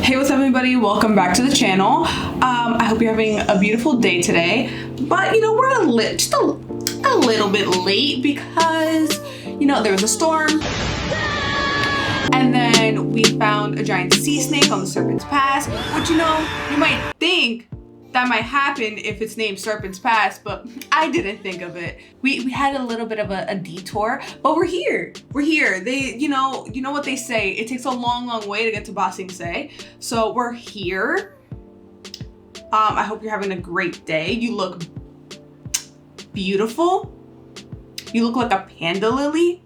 Hey, what's up everybody? Welcome back to the channel. I hope you're having a beautiful day today. But you know, we're just a little bit late because, you know, there was a storm. And then we found a giant sea snake on the Serpent's Pass, which, you know, you might think that might happen if it's named Serpent's Pass, but I didn't think of it. We had a little bit of a detour, but we're here. We're here. They, you know what they say, it takes a long way to get to Ba Sing Se. So we're here. I hope you're having a great day. You look beautiful. You look like a panda lily.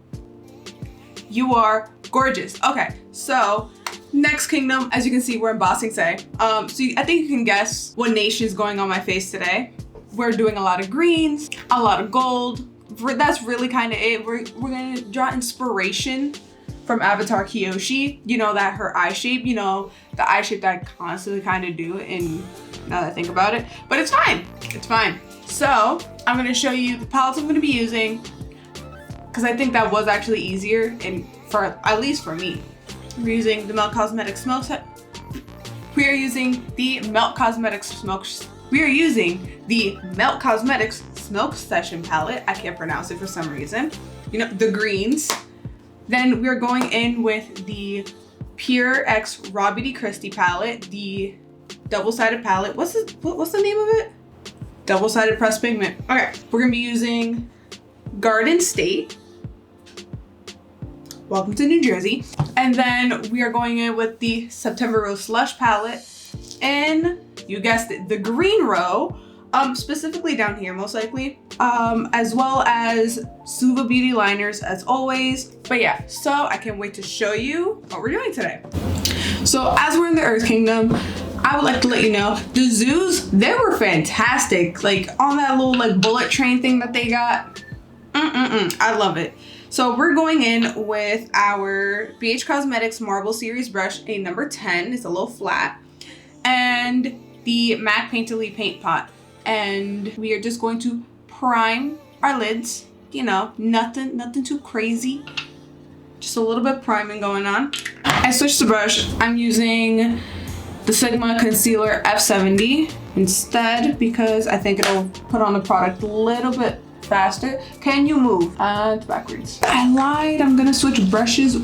You are gorgeous. Okay, so next kingdom, as you can see, we're in Ba Sing Se. I think you can guess what nation is going on my face today. We're doing a lot of greens, a lot of gold. That's really kind of it. We're gonna draw inspiration from Avatar Kyoshi. You know, that her eye shape, you know, the eye shape that I constantly kind of do, and now that I think about it, but it's fine. It's fine. So I'm gonna show you the palettes I'm gonna be using, because I think that was actually easier, and for at least for me. We're using the Melt Cosmetics Smoke Set. We are using the Melt Cosmetics Smoke. We are using the Melt Cosmetics Smoke Session palette. I can't pronounce it for some reason. You know, the greens. Then we're going in with the Pure X Rawbeautykristi palette, the double-sided palette. What's the name of it? Double-sided pressed pigment. Okay, we're gonna be using Garden State. Welcome to New Jersey. And then we are going in with the September Rose Slush palette and, you guessed it, the green row, specifically down here most likely, as well as Suva beauty liners as always. But yeah, so I can't wait to show you what we're doing today. So as we're in the Earth Kingdom, I would like to let you know the zoos, they were fantastic. Like on that little like bullet train thing that they got, I love it. So we're going in with our BH Cosmetics Marble Series brush, a number 10. It's a little flat. And the MAC Painterly paint pot. And we are just going to prime our lids. You know, nothing too crazy. Just a little bit priming going on. I switched the brush. I'm using the Sigma Concealer F70 instead because I think it'll put on the product a little bit faster. Can you move? It's backwards. I lied. I'm gonna switch brushes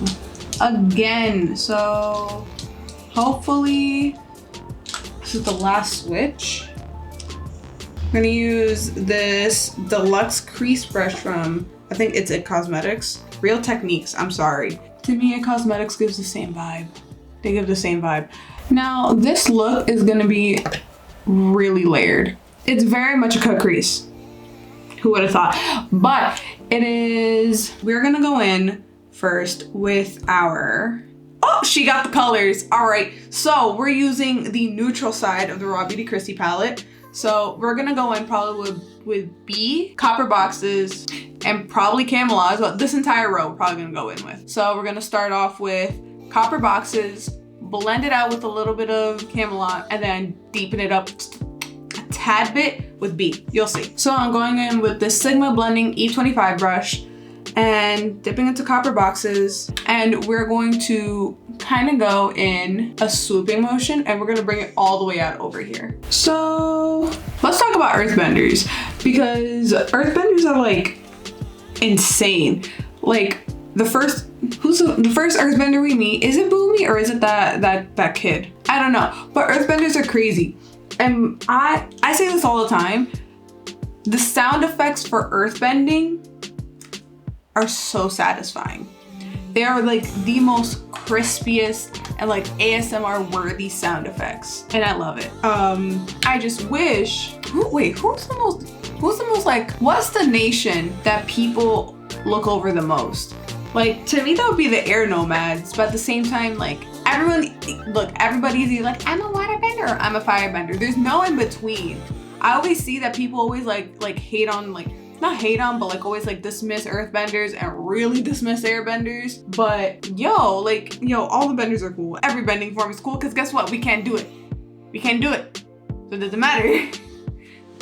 again. So hopefully this is the last switch. I'm gonna use this deluxe crease brush from, I think it's It Cosmetics. Real Techniques, I'm sorry. To me, It Cosmetics gives the same vibe. They give the same vibe. Now, this look is gonna be really layered. It's very much a cut crease. Who would have thought? But it is, we're gonna go in first with our, oh, she got the colors. All right, so we're using the neutral side of the Rawbeautykristi palette. So we're gonna go in probably with B, Copper Boxes, and probably Camelot, but this entire row we're probably gonna go in with. So we're gonna start off with Copper Boxes, blend it out with a little bit of Camelot, and then deepen it up tad bit with B, you'll see. So I'm going in with the Sigma Blending E25 brush and dipping into Copper Boxes, and we're going to kind of go in a swooping motion, and we're gonna bring it all the way out over here. So let's talk about Earthbenders, because Earthbenders are like insane. Like the first Earthbender we meet, is it Boomy or is it that kid? I don't know, but Earthbenders are crazy. And I say this all the time, the sound effects for earthbending are so satisfying. They are like the most crispiest and like ASMR worthy sound effects, and I love it. I just wish, who's the most like, what's the nation that people look over the most? Like, to me, that would be the air nomads, but at the same time, like, everybody's either like, I'm a waterbender or I'm a firebender. There's no in between. I always see that people always like hate on, like, not hate on, but like always like dismiss earthbenders and really dismiss airbenders. But all the benders are cool. Every bending form is cool, because guess what? We can't do it. We can't do it. So it doesn't matter. It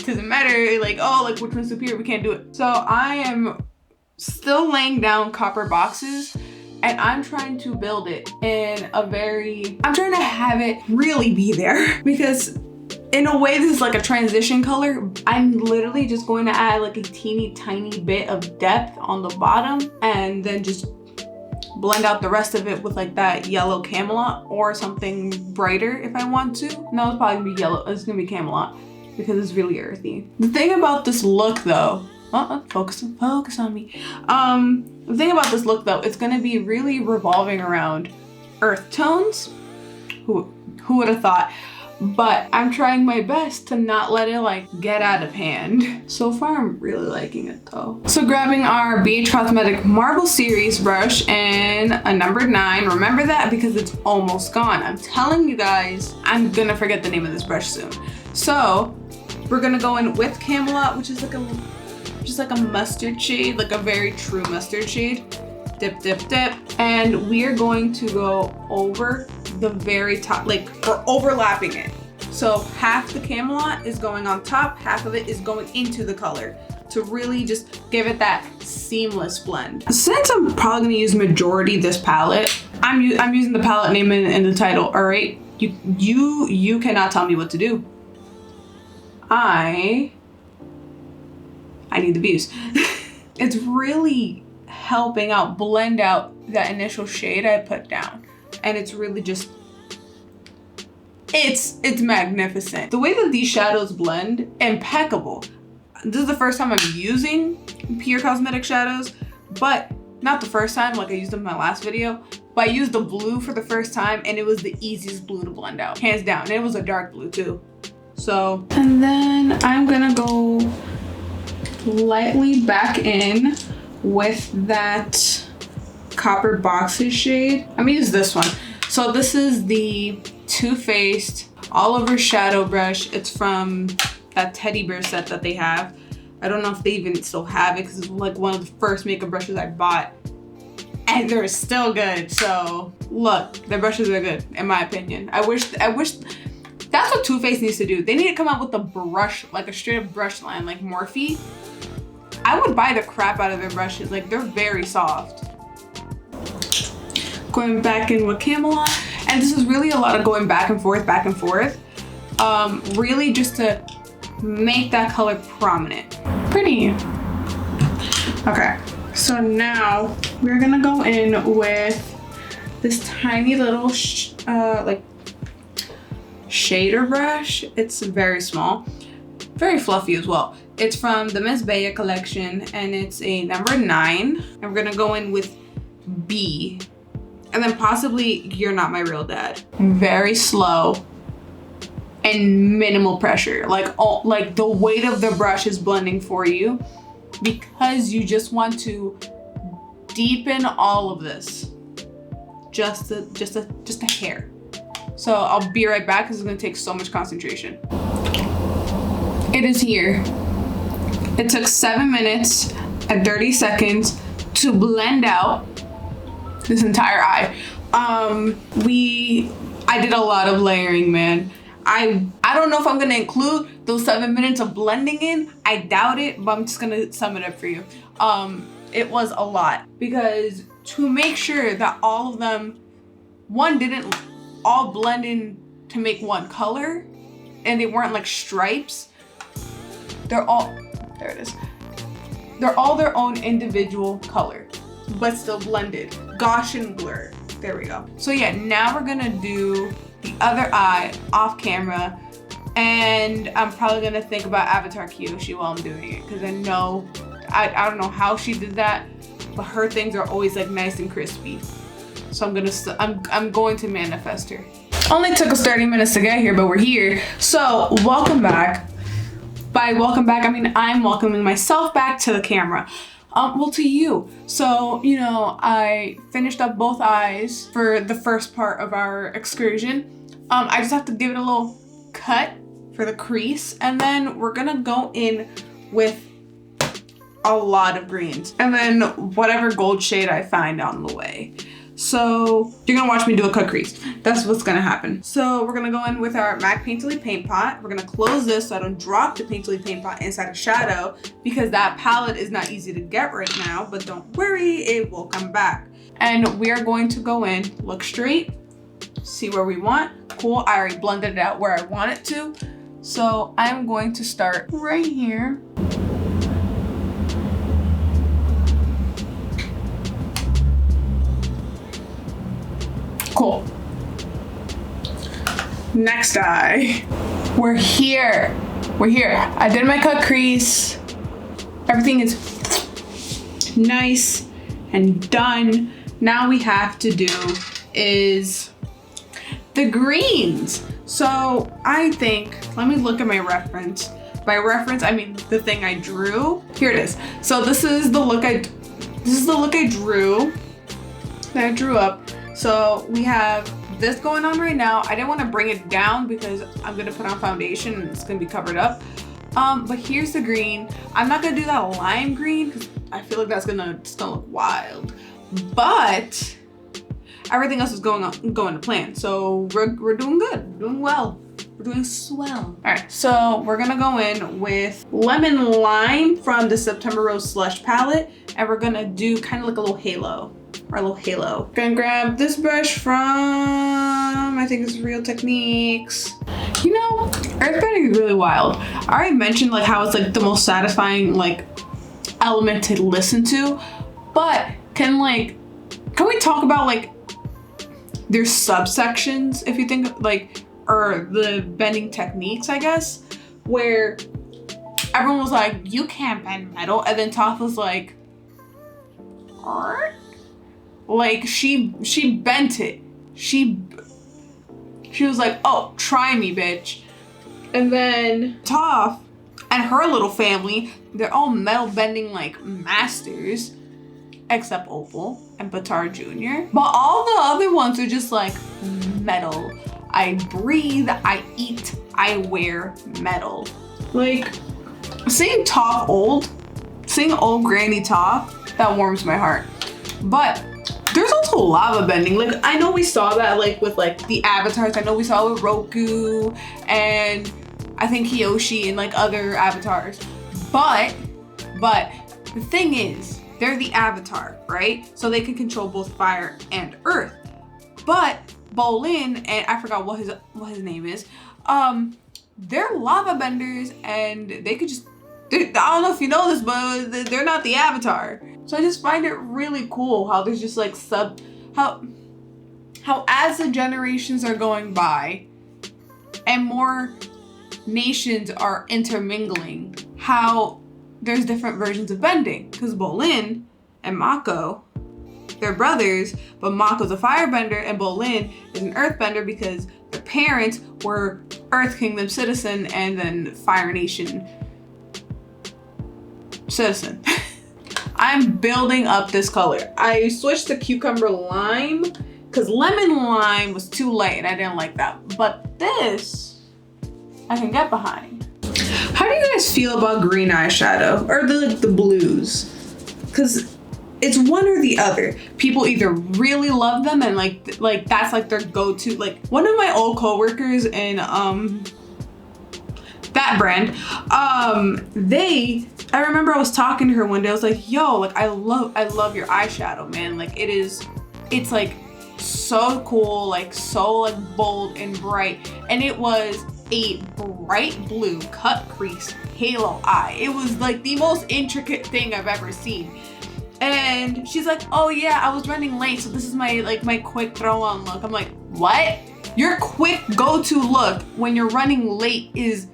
doesn't matter, like, oh, like which one's superior, we can't do it. So I am still laying down Copper Boxes and I'm trying to build it in a very, I'm trying to have it really be there because in a way this is like a transition color. I'm literally just going to add like a teeny tiny bit of depth on the bottom and then just blend out the rest of it with like that yellow Camelot or something brighter if I want to. No, it's probably gonna be yellow. It's gonna be Camelot because it's really earthy. The thing about this look though, focus on me. The thing about this look though, it's gonna be really revolving around earth tones. Who would have thought? But I'm trying my best to not let it like get out of hand. So far, I'm really liking it though. So grabbing our BH Cosmetic Marble Series brush and a number 9. Remember that because it's almost gone. I'm telling you guys, I'm gonna forget the name of this brush soon. So we're gonna go in with Camelot, which is like just like a mustard shade, like a very true mustard shade. Dip, dip, dip. And we are going to go over the very top, like we're overlapping it. So half the Camelot is going on top, half of it is going into the color to really just give it that seamless blend. Since I'm probably gonna use majority this palette, I'm using the palette name in the title. All right, you cannot tell me what to do. I need the views. It's really helping out blend out that initial shade I put down. And it's really just, it's magnificent. The way that these shadows blend, impeccable. This is the first time I'm using Pure Cosmetic shadows, but not the first time, like I used them in my last video, but I used the blue for the first time and it was the easiest blue to blend out, hands down. And it was a dark blue too. So, and then I'm gonna go lightly back in with that Copper Boxes shade. I'm gonna use this one. So this is the Too Faced All Over Shadow Brush. It's from that teddy bear set that they have. I don't know if they even still have it because it's like one of the first makeup brushes I bought. And they're still good. So look, their brushes are good in my opinion. I wish that's what Too Faced needs to do. They need to come out with a brush, like a straight up brush line, like Morphe. I would buy the crap out of their brushes. Like they're very soft. Going back in with Camelot, and this is really a lot of going back and forth, really just to make that color prominent. Pretty. Okay, so now we're gonna go in with this tiny little like shader brush. It's very small, very fluffy as well. It's from the Miss Baya collection and it's a number 9. And we're gonna go in with B. And then possibly You're Not My Real Dad. Very slow and minimal pressure. Like the weight of the brush is blending for you because you just want to deepen all of this. Just a hair. So I'll be right back because it's gonna take so much concentration. It is here. It took 7 minutes and 30 seconds to blend out this entire eye. I did a lot of layering, man. I don't know if I'm gonna include those 7 minutes of blending in. I doubt it, but I'm just gonna sum it up for you. It was a lot because to make sure that all of them, didn't all blend in to make one color and they weren't like stripes. There it is. They're all their own individual color, but still blended. Gaussian blur. There we go. So yeah, now we're gonna do the other eye off camera, and I'm probably gonna think about Avatar Kyoshi while I'm doing it because I know, I don't know how she did that, but her things are always like nice and crispy. So I'm going to manifest her. Only took us 30 minutes to get here, but we're here. So welcome back. By welcome back, I mean I'm welcoming myself back to the camera. Well, to you. So, you know, I finished up both eyes for the first part of our excursion. I just have to give it a little cut for the crease, and then we're gonna go in with a lot of greens and then whatever gold shade I find on the way. So you're gonna watch me do a cut crease. That's what's gonna happen. So we're gonna go in with our MAC Painterly Paint Pot. We're gonna close this so I don't drop the Painterly Paint Pot inside a shadow because that palette is not easy to get right now, but don't worry, it will come back. And we are going to go in, look straight, see where we want. Cool, I already blended it out where I want it to. So I'm going to start right here. Cool. Next eye. We're here. We're here. I did my cut crease. Everything is nice and done. Now we have to do is the greens. So I think, let me look at my reference. By reference, I mean the thing I drew. Here it is. So this is the look I drew, that I drew up. So we have this going on right now. I didn't want to bring it down because I'm gonna put on foundation and it's gonna be covered up. But here's the green. I'm not gonna do that lime green because I feel like that's gonna look wild. But everything else is going to plan. So we're doing good, we're doing well. We're doing swell. All right, so we're gonna go in with Lemon Lime from the September Rose Slush palette, and we're gonna do kind of like a little halo. Gonna grab this brush from, I think it's Real Techniques. You know, Earthbender is really wild. I already mentioned like how it's like the most satisfying like element to listen to, but can we talk about like their subsections, if you think like, or the bending techniques, I guess, where everyone was like, you can't bend metal, and then Toph was like, like she bent it. She was like, oh, try me, bitch. And then Toph and her little family, they're all metal bending like masters, except Opal and Batar Jr. But all the other ones are just like metal. I breathe, I eat, I wear metal. Like seeing old Granny Toph, that warms my heart. But there's also lava bending. Like I know we saw that like with like the avatars. I know we saw it with Roku and I think Kiyoshi and like other avatars. But the thing is, they're the avatar, right? So they can control both fire and earth. But Bolin, and I forgot what his name is, they're lava benders, and they could just, I don't know if you know this, but they're not the avatar. So I just find it really cool how there's just like how as the generations are going by and more nations are intermingling, how there's different versions of bending. Because Bolin and Mako, they're brothers, but Mako's a firebender and Bolin is an earthbender because their parents were Earth Kingdom citizen and then Fire Nation citizen. I'm building up this color. I switched to cucumber lime because lemon lime was too light and I didn't like that. But this, I can get behind. How do you guys feel about green eyeshadow or the blues? Because it's one or the other. People either really love them and like that's like their go-to. Like one of my old coworkers in that brand, I remember I was talking to her one day. I was like, yo, like I love your eyeshadow, man. Like it's like so cool, like so like bold and bright. And it was a bright blue cut crease halo eye. It was like the most intricate thing I've ever seen. And she's like, oh yeah, I was running late, so this is my quick throw on look. I'm like, what? Your quick go-to look when you're running late is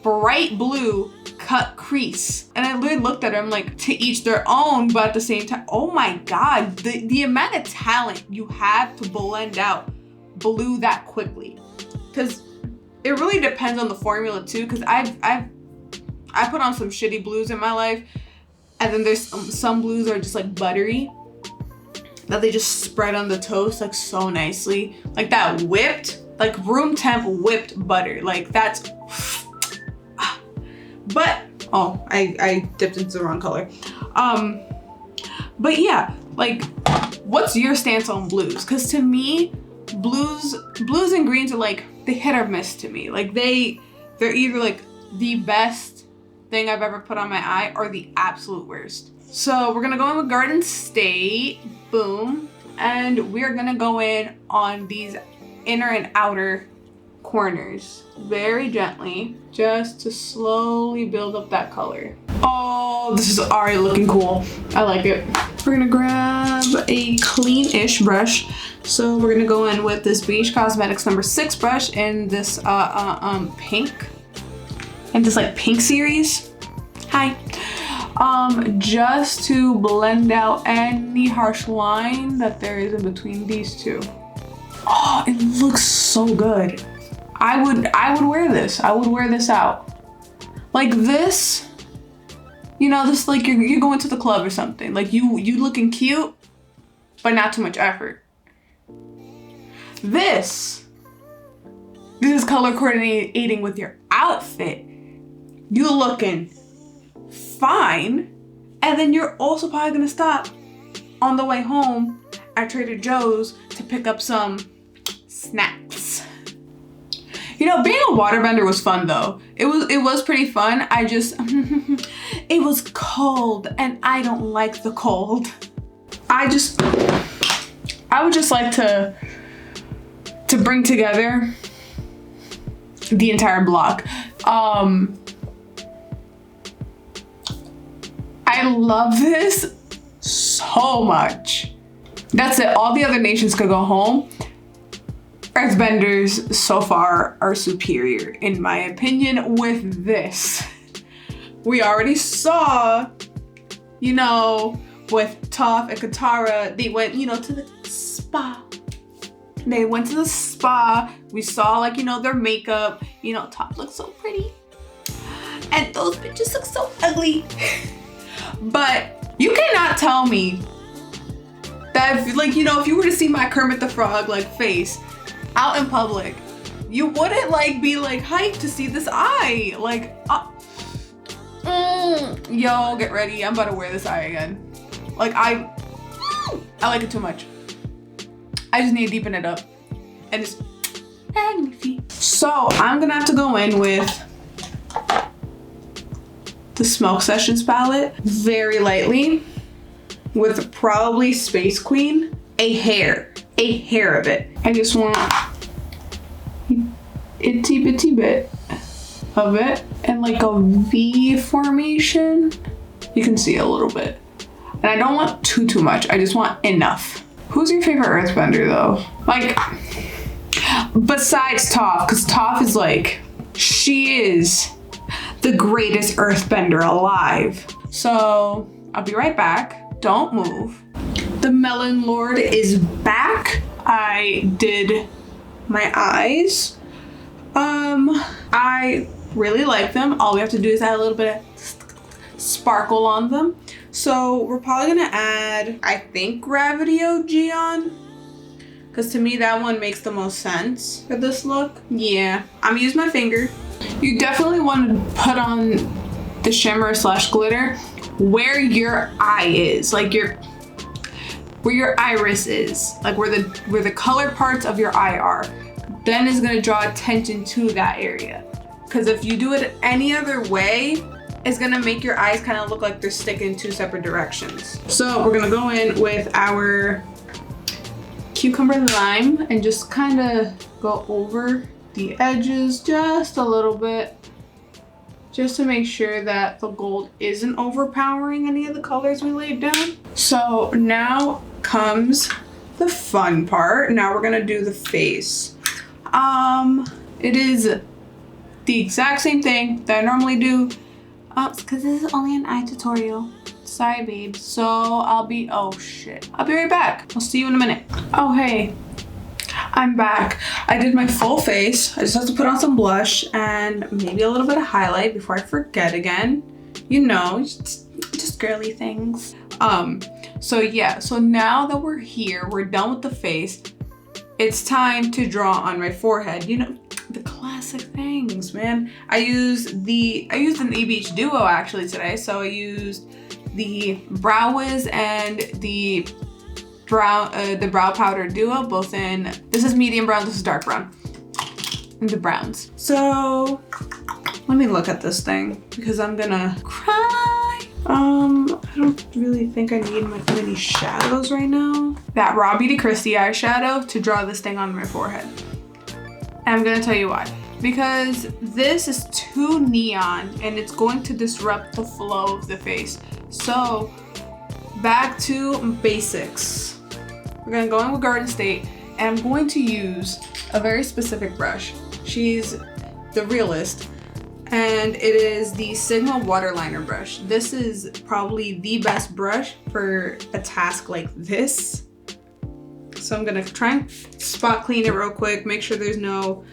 bright blue cut crease. And I literally looked at her, I'm like, to each their own, but at the same time, oh my God, the amount of talent you have to blend out blue that quickly. Because it really depends on the formula too, because I put on some shitty blues in my life, and then there's some blues are just like buttery, that they just spread on the toast like so nicely. Like that whipped, like room temp whipped butter, like that's, but, oh, I dipped into the wrong color. But yeah, like, what's your stance on blues? Because to me, blues and greens are like, they hit or miss to me. Like they're either like the best thing I've ever put on my eye or the absolute worst. So we're gonna go in with Garden State. Boom. And we're gonna go in on these inner and outer corners very gently, just to slowly build up that color. Oh, this is already looking cool. I like it. We're gonna grab a clean-ish brush. So we're gonna go in with this Beige Cosmetics number 6 brush in this pink, and this like pink series. Hi. Just to blend out any harsh line that there is in between these two. Oh, it looks so good. I would wear this. I would wear this out. Like this, you know, this like you're going to the club or something. Like you looking cute, but not too much effort. This is color coordinating with your outfit. You looking fine, and then you're also probably gonna stop on the way home at Trader Joe's to pick up some snacks. You know, being a waterbender was fun though. It was pretty fun. I just it was cold and I don't like the cold. I would just like to bring together the entire block. I love this so much. That's it. All the other nations could go home. Earthbenders so far are superior, in my opinion, with this. We already saw, you know, with Toph and Katara, they went, you know, to the spa. They went to the spa. We saw, like, you know, their makeup. You know, Toph looks so pretty. And those bitches look so ugly. But you cannot tell me that, if, like, you know, if you were to see my Kermit the Frog, like, face out in public, you wouldn't, like, be, like, hyped to see this eye. Like, yo, get ready. I'm about to wear this eye again. Like, I like it too much. I just need to deepen it up. And it's magnifique. So, I'm gonna have to go in with the Smoke Sessions palette very lightly with probably Space Queen, a hair of it. I just want itty bitty bit of it and like a V formation. You can see a little bit. And I don't want too much. I just want enough. Who's your favorite Earthbender though? Like, besides Toph, because Toph is like, she is the greatest Earthbender alive. So I'll be right back. Don't move. The Melon Lord is back. I did my eyes. I really like them. All we have to do is add a little bit of sparkle on them. So we're probably gonna add, I think, Gravity OG on, because to me that one makes the most sense for this look. Yeah, I'm gonna use my finger. You definitely want to put on the shimmer / glitter where your eye is, like where your iris is, like where the color parts of your eye are. Then it's gonna draw attention to that area. Because if you do it any other way, it's gonna make your eyes kind of look like they're sticking in 2 separate directions. So we're gonna go in with our Cucumber Lime and just kind of go over the edges just a little bit, just to make sure that the gold isn't overpowering any of the colors we laid down. So now comes the fun part. Now we're gonna do the face. It is the exact same thing that I normally do, because this is only an eye tutorial. Sorry, babe. So I'll be right back. I'll see you in a minute. Oh, hey. I'm back. I did my full face. I just have to put on some blush and maybe a little bit of highlight before I forget again. You know, just girly things. So yeah, so now that we're here, we're done with the face. It's time to draw on my forehead. You know, the classic things, man. I used an E-Beach Duo actually today. So I used the Brow Wiz and the brow powder duo, both in, this is medium brown, this is dark brown, and the browns. So let me look at this thing because I'm gonna cry. I don't really think I need many shadows right now. That Rawbeautykristi eyeshadow to draw this thing on my forehead. And I'm gonna tell you why. Because this is too neon and it's going to disrupt the flow of the face. So back to basics. We're gonna go in with Garden State and I'm going to use a very specific brush. She's the realist. And it is the Sigma waterliner brush. This is probably the best brush for a task like this. So I'm gonna try and spot clean it real quick, make sure there's no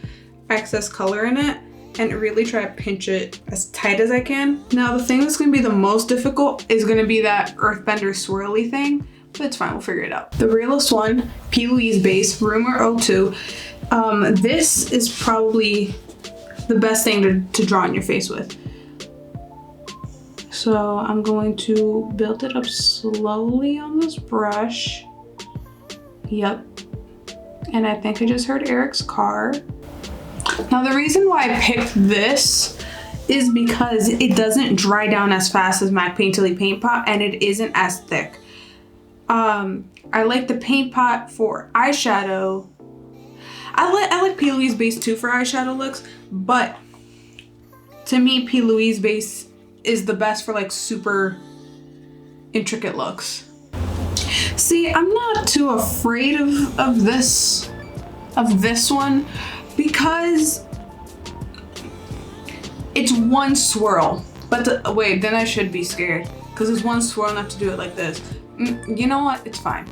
excess color in it, and really try to pinch it as tight as I can. Now the thing that's gonna be the most difficult is gonna be that Earthbender swirly thing, but it's fine, we'll figure it out. The realest one, P. Louise base, Rumor 02. This is probably the best thing to draw on your face with. So I'm going to build it up slowly on this brush. Yep. And I think I just heard Eric's car. Now the reason why I picked this is because it doesn't dry down as fast as my Painterly paint pot and it isn't as thick. I like the paint pot for eyeshadow. I like P. Louise base too for eyeshadow looks, but to me P. Louise base is the best for like super intricate looks. See, I'm not too afraid of this one because it's one swirl. But wait, then I should be scared because it's one swirl enough to do it like this. You know what? It's fine.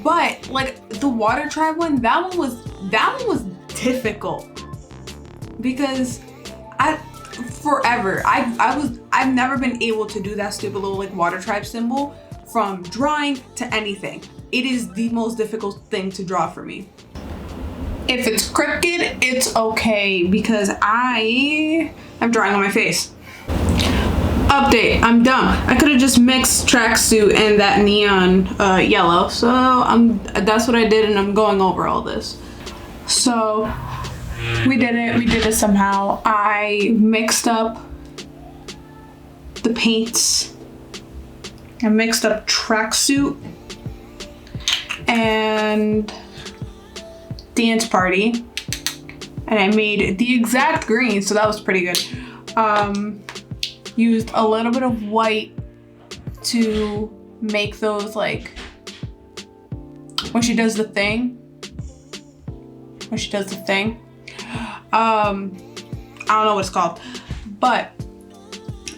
But like the water tribe one, that one was difficult because I've never been able to do that stupid little like water tribe symbol from drawing to anything. It is the most difficult thing to draw for me. If it's crooked, it's okay because I am drawing on my face. Update, I'm dumb. I could have just mixed tracksuit and that neon yellow. So that's what I did and I'm going over all this. So we did it somehow. I mixed up the paints. I mixed up tracksuit and dance party. And I made the exact green, so that was pretty good. Used a little bit of white to make those like when she does the thing. I don't know what it's called, but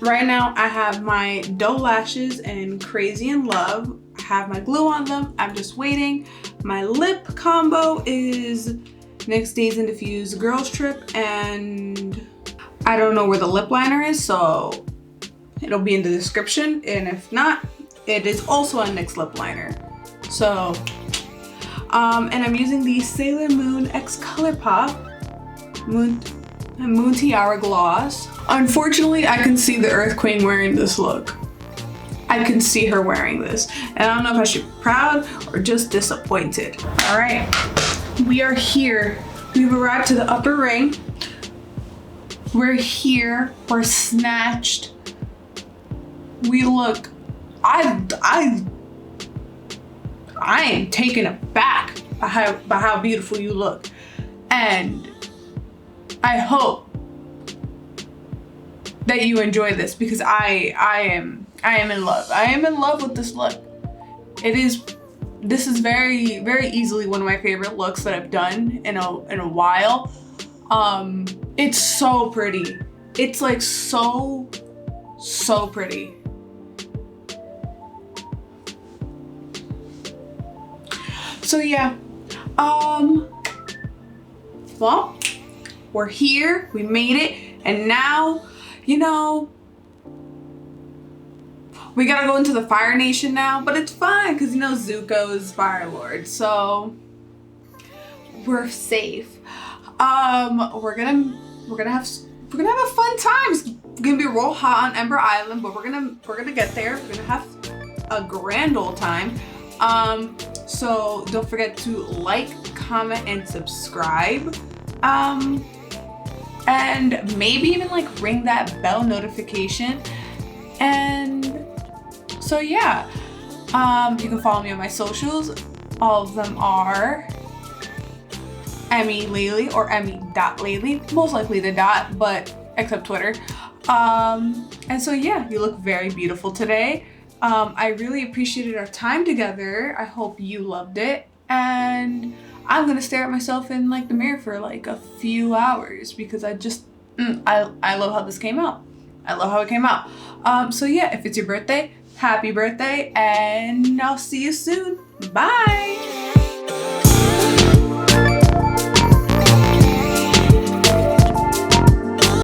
right now I have my doe lashes in Crazy in Love. I have my glue on them. I'm just waiting. My lip combo is Next Days in Diffuse Girls Trip, and I don't know where the lip liner is, so it'll be in the description, and if not, it is also a NYX lip liner. So, and I'm using the Sailor Moon X ColourPop Moon Tiara Gloss. Unfortunately, I can see the Earth Queen wearing this look. I can see her wearing this, and I don't know if I should be proud or just disappointed. All right, we are here. We've arrived to the upper ring. We're here. We're snatched. We look, I am taken aback by how beautiful you look. And I hope that you enjoy this because I am in love. I am in love with this look. This is very, very easily one of my favorite looks that I've done in a while. It's so pretty. It's like so pretty. So yeah, well, we're here, we made it, and now, you know, we gotta go into the Fire Nation now, but it's fine, because you know Zuko is Fire Lord, so we're safe. We're gonna have a fun time. It's gonna be real hot on Ember Island, but we're gonna get there. We're gonna have a grand old time. So don't forget to like, comment, and subscribe. And maybe even like ring that bell notification. And So yeah, you can follow me on my socials. All of them are Emi Leily or Emi.Leily, most likely the dot, but except Twitter. And so yeah, you look very beautiful today. I really appreciated our time together. I hope you loved it. And I'm gonna stare at myself in like the mirror for like a few hours because I just, I love how this came out. I love how it came out. So yeah, if it's your birthday, happy birthday, and I'll see you soon. Bye.